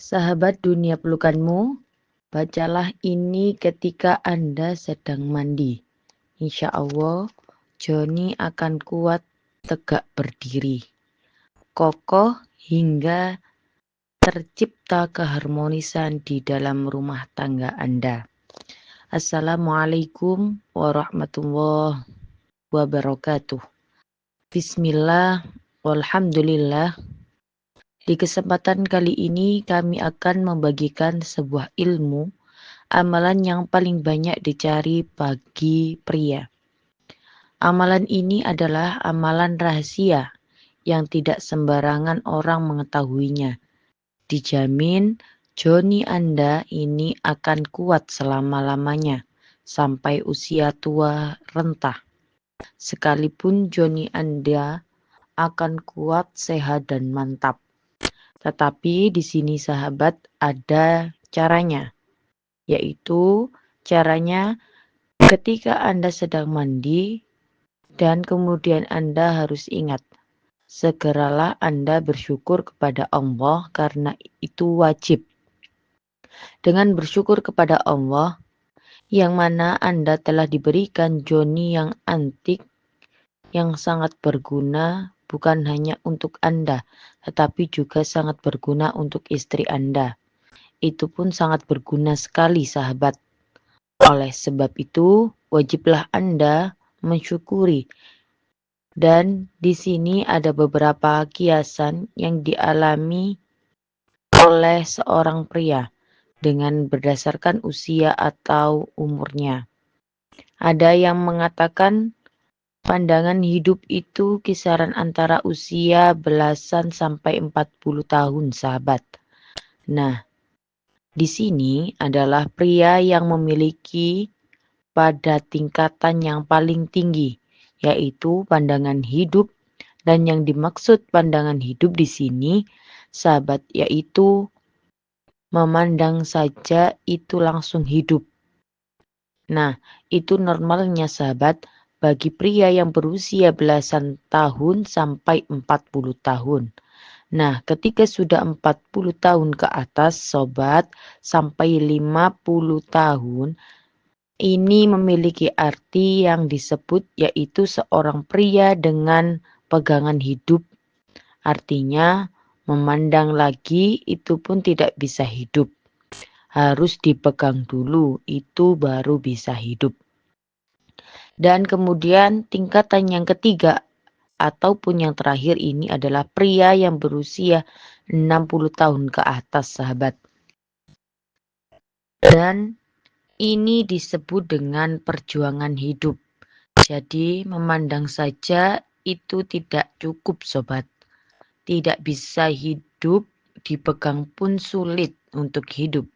Sahabat dunia pelukanmu, bacalah ini ketika Anda sedang mandi. Insya Allah, Joni akan kuat tegak berdiri, kokoh hingga tercipta keharmonisan di dalam rumah tangga Anda. Assalamualaikum warahmatullahi wabarakatuh. Bismillah, walhamdulillah. Di kesempatan kali ini kami akan membagikan sebuah ilmu, amalan yang paling banyak dicari bagi pria. Amalan ini adalah amalan rahasia yang tidak sembarangan orang mengetahuinya. Dijamin Joni Anda ini akan kuat selama-lamanya sampai usia tua renta. Sekalipun Joni Anda akan kuat, sehat, dan mantap. Tetapi di sini sahabat ada caranya, yaitu caranya ketika Anda sedang mandi dan kemudian Anda harus ingat, segeralah Anda bersyukur kepada Allah karena itu wajib. Dengan bersyukur kepada Allah, yang mana Anda telah diberikan Joni yang antik, yang sangat berguna, bukan hanya untuk Anda, tetapi juga sangat berguna untuk istri Anda. Itu pun sangat berguna sekali sahabat. Oleh sebab itu, wajiblah Anda mensyukuri. Dan di sini ada beberapa kiasan yang dialami oleh seorang pria dengan berdasarkan usia atau umurnya. Ada yang mengatakan pandangan hidup itu kisaran antara usia belasan sampai 40 tahun, sahabat. Nah, di sini adalah pria yang memiliki pada tingkatan yang paling tinggi, yaitu pandangan hidup. Dan yang dimaksud pandangan hidup di sini, sahabat, yaitu memandang saja itu langsung hidup. Nah, itu normalnya sahabat bagi pria yang berusia belasan tahun sampai 40 tahun. Nah, ketika sudah 40 tahun ke atas sobat sampai 50 tahun, ini memiliki arti yang disebut yaitu seorang pria dengan pegangan hidup. Artinya memandang lagi itu pun tidak bisa hidup. Harus dipegang dulu, itu baru bisa hidup. Dan kemudian tingkatan yang ketiga ataupun yang terakhir ini adalah pria yang berusia 60 tahun ke atas, sahabat. Dan ini disebut dengan perjuangan hidup. Jadi memandang saja itu tidak cukup, sobat. Tidak bisa hidup, dipegang pun sulit untuk hidup.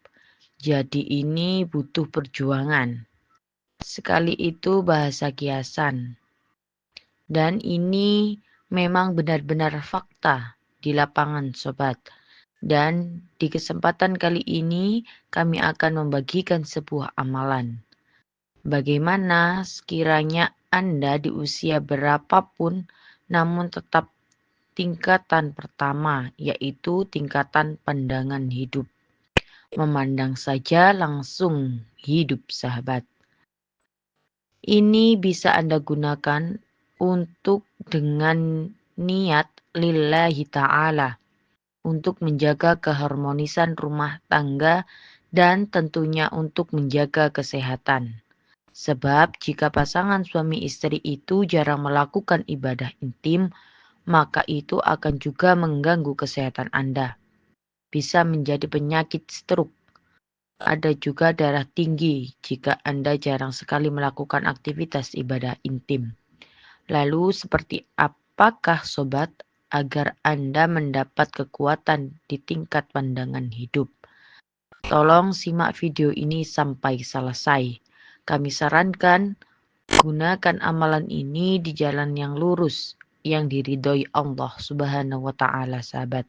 Jadi ini butuh perjuangan. Sekali itu bahasa kiasan. Dan ini memang benar-benar fakta di lapangan, sobat. Dan di kesempatan kali ini kami akan membagikan sebuah amalan. Bagaimana sekiranya Anda di usia berapapun namun tetap tingkatan pertama, yaitu tingkatan pandangan hidup. Memandang saja langsung hidup, sahabat. Ini bisa Anda gunakan untuk dengan niat lillahi ta'ala untuk menjaga keharmonisan rumah tangga dan tentunya untuk menjaga kesehatan. Sebab jika pasangan suami istri itu jarang melakukan ibadah intim, maka itu akan juga mengganggu kesehatan Anda. Bisa menjadi penyakit stroke. Ada juga darah tinggi jika Anda jarang sekali melakukan aktivitas ibadah intim. Lalu seperti apakah sobat agar Anda mendapat kekuatan di tingkat pandangan hidup? Tolong simak video ini sampai selesai. Kami sarankan gunakan amalan ini di jalan yang lurus yang diridhoi Allah Subhanahu wa taala, sahabat.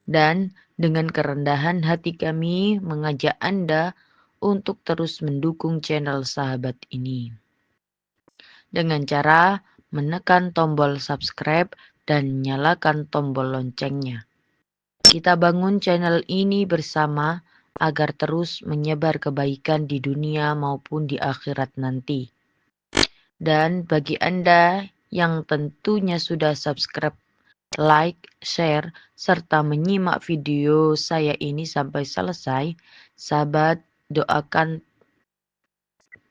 Dan dengan kerendahan hati kami mengajak Anda untuk terus mendukung channel sahabat ini. Dengan cara menekan tombol subscribe dan nyalakan tombol loncengnya. Kita bangun channel ini bersama agar terus menyebar kebaikan di dunia maupun di akhirat nanti. Dan bagi Anda yang tentunya sudah subscribe, like, share, serta menyimak video saya ini sampai selesai, sahabat doakan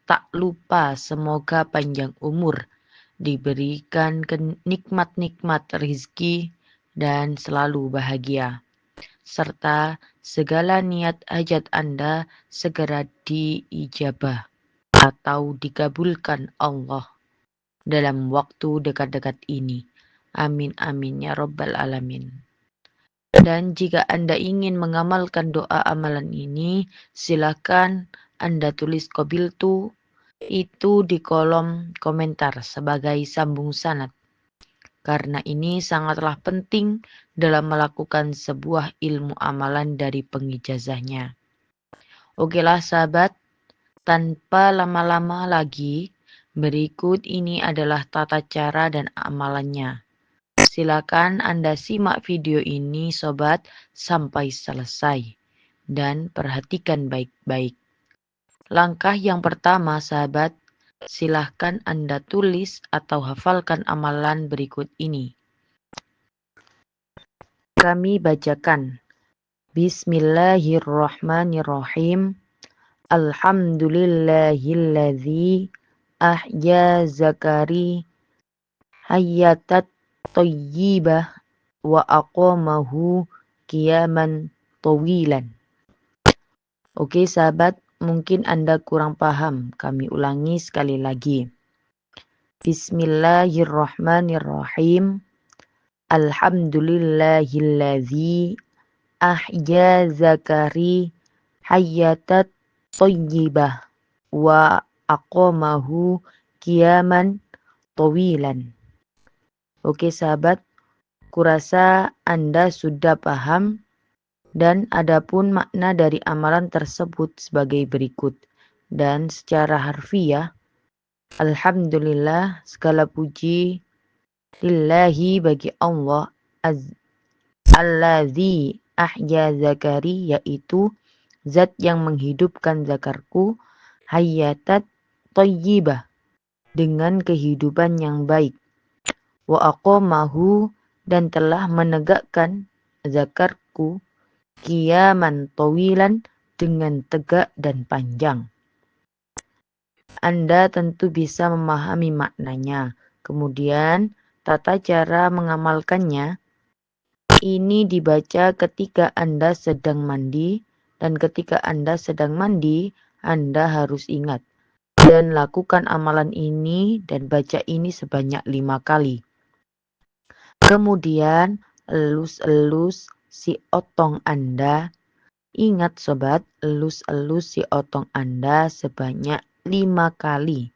tak lupa semoga panjang umur, diberikan nikmat-nikmat rezeki, dan selalu bahagia. Serta segala niat hajat Anda segera diijabah atau dikabulkan Allah dalam waktu dekat-dekat ini. Amin amin ya rabbal alamin. Dan jika Anda ingin mengamalkan doa amalan ini, silakan Anda tulis qabiltu itu di kolom komentar sebagai sambung sanad. Karena ini sangatlah penting dalam melakukan sebuah ilmu amalan dari pengijazahnya. Okelah sahabat, tanpa lama-lama lagi, berikut ini adalah tata cara dan amalannya. Silakan Anda simak video ini sobat sampai selesai dan perhatikan baik-baik. Langkah yang pertama sahabat, silahkan Anda tulis atau hafalkan amalan berikut ini. Kami bacakan. Bismillahirrahmanirrahim. Alhamdulillahilladzi ahya zakari hayyatat thayyibah wa aqamahu qiyaman tawilan. Oke sahabat, mungkin Anda kurang paham. Kami ulangi sekali lagi. Bismillahirrahmanirrahim. Alhamdulillahilladzi ahya zakari hayyatat thayyibah wa aqamahu qiyaman tawilan. Oke sahabat, kurasa Anda sudah paham dan adapun makna dari amalan tersebut sebagai berikut. Dan secara harfiah, alhamdulillah segala puji lillahi bagi Allah allazi ahya zakari, yaitu zat yang menghidupkan zakarku, hayyatat thayyibah, dengan kehidupan yang baik, wa aqamahu, dan telah menegakkan zakarku, qiyaman tawilan, dengan tegak dan panjang. Anda tentu bisa memahami maknanya. Kemudian tata cara mengamalkannya, ini dibaca ketika Anda sedang mandi, dan ketika Anda sedang mandi, Anda harus ingat dan lakukan amalan ini dan baca ini sebanyak 5 kali. Kemudian elus-elus si otong Anda. Ingat sobat, elus-elus si otong Anda sebanyak 5 kali.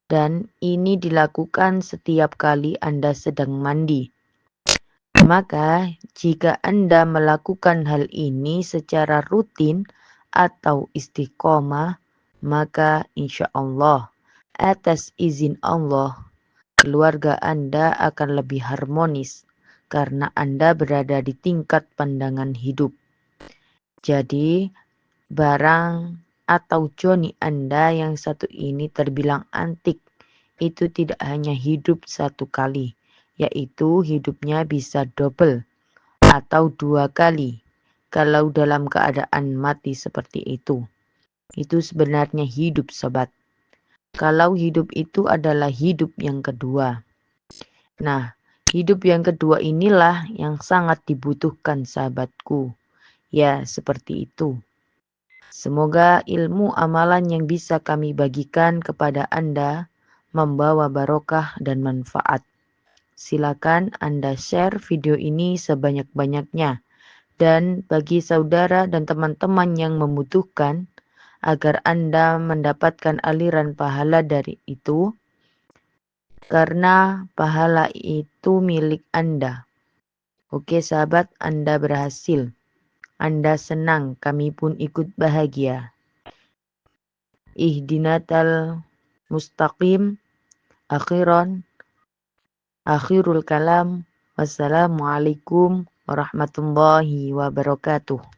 Dan ini dilakukan setiap kali Anda sedang mandi. Maka jika Anda melakukan hal ini secara rutin atau istiqomah, maka insya Allah atas izin Allah, keluarga Anda akan lebih harmonis karena Anda berada di tingkat pandangan hidup. Jadi barang atau joni Anda yang satu ini terbilang antik, itu tidak hanya hidup satu kali, yaitu hidupnya bisa double atau 2 kali. Kalau dalam keadaan mati seperti itu sebenarnya hidup sobat. Kalau hidup itu adalah hidup yang kedua. Nah, hidup yang kedua inilah yang sangat dibutuhkan sahabatku. Ya, seperti itu. Semoga ilmu amalan yang bisa kami bagikan kepada Anda membawa barokah dan manfaat. Silakan Anda share video ini sebanyak-banyaknya. Dan bagi saudara dan teman-teman yang membutuhkan, agar Anda mendapatkan aliran pahala dari itu, karena pahala itu milik Anda. Oke sahabat, Anda berhasil. Anda senang, kami pun ikut bahagia. Ihdinatal mustaqim. Akhirul kalam. Wassalamualaikum warahmatullahi wabarakatuh.